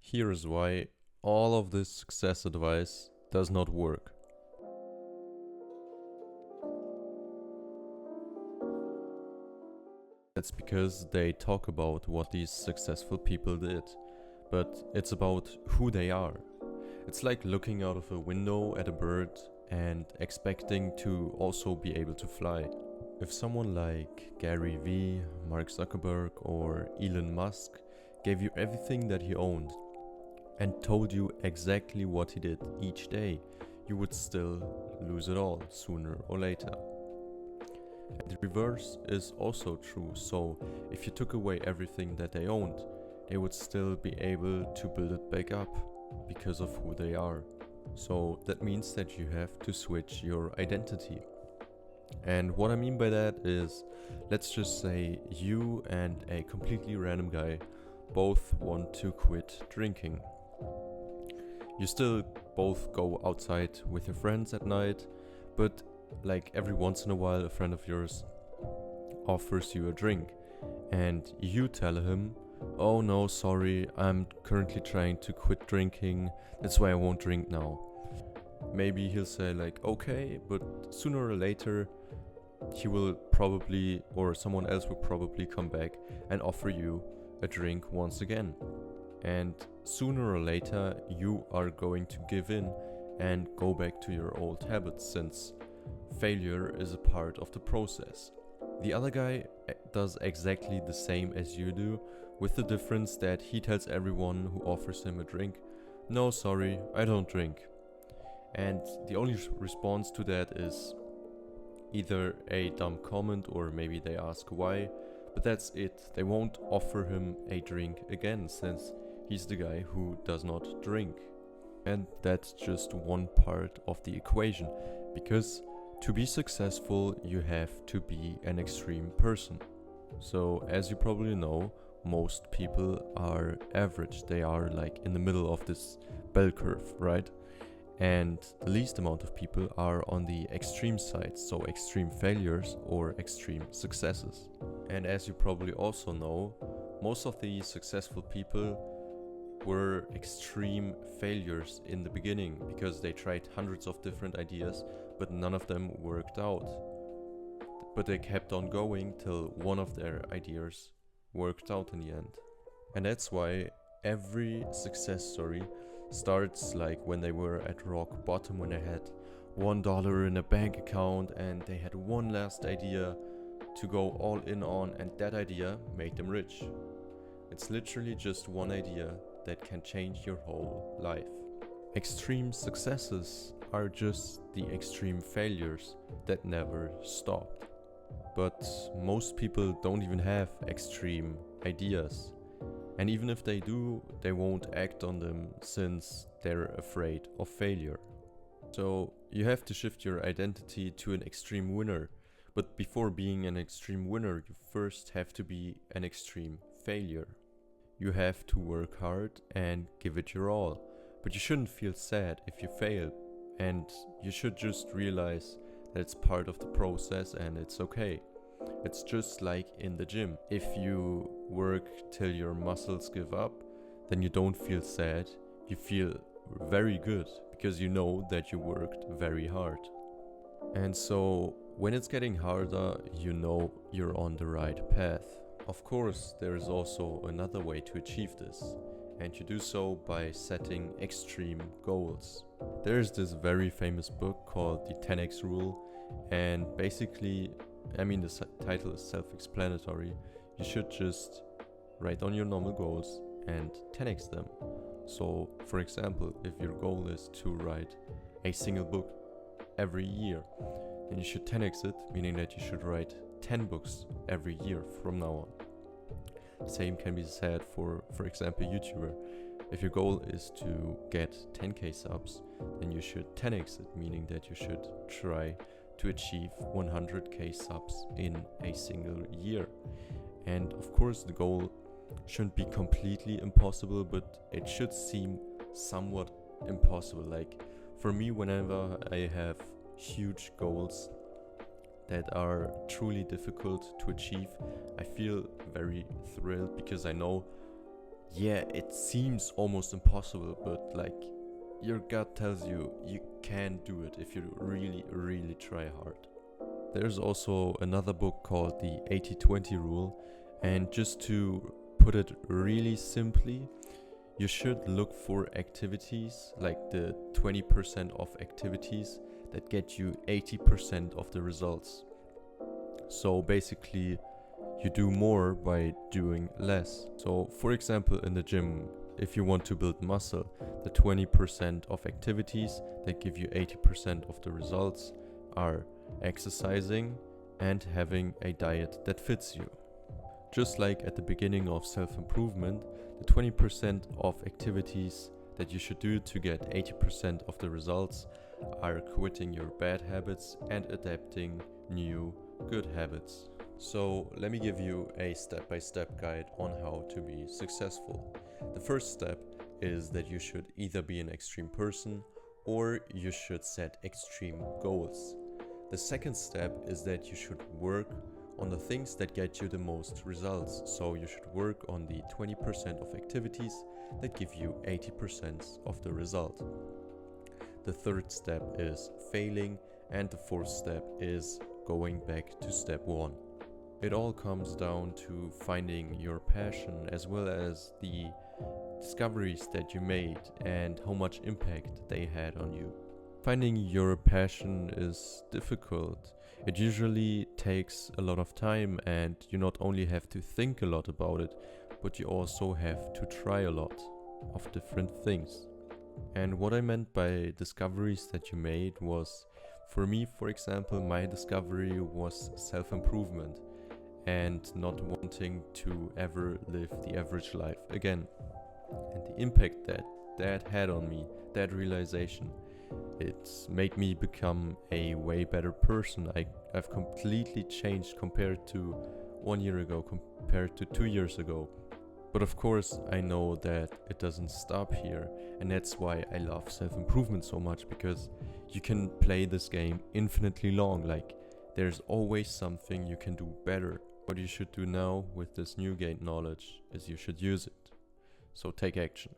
Here's why all of this success advice does not work. That's because they talk about what these successful people did, but it's about who they are. It's like looking out of a window at a bird and expecting to also be able to fly. If someone like Gary Vee, Mark Zuckerberg, or Elon Musk gave you everything that he owned and told you exactly what he did each day, you would still lose it all sooner or later. And the reverse is also true, so if you took away everything that they owned, they would still be able to build it back up because of who they are. So that means that you have to switch your identity. And what I mean by that is, let's just say you and a completely random guy both want to quit drinking. You still both go outside with your friends at night, but like every once in a while a friend of yours offers you a drink and you tell him, "Oh no, sorry, I'm currently trying to quit drinking, that's why I won't drink now." Maybe he'll say like, "Okay," but sooner or later he will probably, or someone else will probably come back and offer you a drink once again. And sooner or later you are going to give in and go back to your old habits, since failure is a part of the process. The other guy does exactly the same as you do, with the difference that he tells everyone who offers him a drink, "No, sorry, I don't drink." And the only response to that is either a dumb comment or maybe they ask why, but that's it. They won't offer him a drink again, since he's the guy who does not drink. And that's just one part of the equation, because to be successful you have to be an extreme person. So as you probably know, most people are average. They are like in the middle of this bell curve, right? And the least amount of people are on the extreme side, so extreme failures or extreme successes. And as you probably also know, most of the successful people were extreme failures in the beginning, because they tried hundreds of different ideas, but none of them worked out. But they kept on going till one of their ideas worked out in the end. And that's why every success story starts like when they were at rock bottom, when they had $1 in a bank account and they had one last idea to go all in on, and that idea made them rich. It's literally just one idea that can change your whole life. Extreme successes are just the extreme failures that never stopped. But most people don't even have extreme ideas. And even if they do, they won't act on them since they're afraid of failure. So you have to shift your identity to an extreme winner. But before being an extreme winner, you first have to be an extreme failure. You have to work hard and give it your all. But you shouldn't feel sad if you fail. And you should just realize that it's part of the process and it's okay. It's just like in the gym. If you work till your muscles give up, then you don't feel sad. You feel very good because you know that you worked very hard. And so when it's getting harder, you know you're on the right path. Of course, there is also another way to achieve this, and you do so by setting extreme goals. There's this very famous book called the 10x Rule, and basically, the title is self-explanatory. You should just write down your normal goals and 10x them. So, for example, if your goal is to write a single book every year, then you should 10x it, meaning that you should write 10 books every year from now on. Same can be said for example, YouTuber. If your goal is to get 10k subs, then you should 10x it, meaning that you should try to achieve 100k subs in a single year. And of course the goal shouldn't be completely impossible, but it should seem somewhat impossible. Like for me, whenever I have huge goals that are truly difficult to achieve, I feel very thrilled because I know yeah, it seems almost impossible, but like your gut tells you you can do it if you really, really try hard. There's also another book called the 80-20 rule, and just to put it really simply, you should look for activities, like the 20% of activities that get you 80% of the results. So basically, you do more by doing less. So for example, in the gym, if you want to build muscle, the 20% of activities that give you 80% of the results are exercising and having a diet that fits you. Just like at the beginning of self-improvement, the 20% of activities that you should do to get 80% of the results are quitting your bad habits and adapting new good habits. So let me give you a step-by-step guide on how to be successful. The first step is that you should either be an extreme person or you should set extreme goals. The second step is that you should work on the things that get you the most results. So you should work on the 20% of activities that give you 80% of the result. The third step is failing, and the fourth step is going back to step one. It all comes down to finding your passion as well as the discoveries that you made and how much impact they had on you. Finding your passion is difficult. It usually takes a lot of time, and you not only have to think a lot about it, but you also have to try a lot of different things. And what I meant by discoveries that you made was, for me, for example, my discovery was self-improvement and not wanting to ever live the average life again. And the impact that had on me, that realization, it's made me become a way better person. I've completely changed compared to 1 year ago, compared to 2 years ago. But of course, I know that it doesn't stop here, and that's why I love self-improvement so much, because you can play this game infinitely long. Like, there's always something you can do better. What you should do now with this new gained knowledge is you should use it. So take action.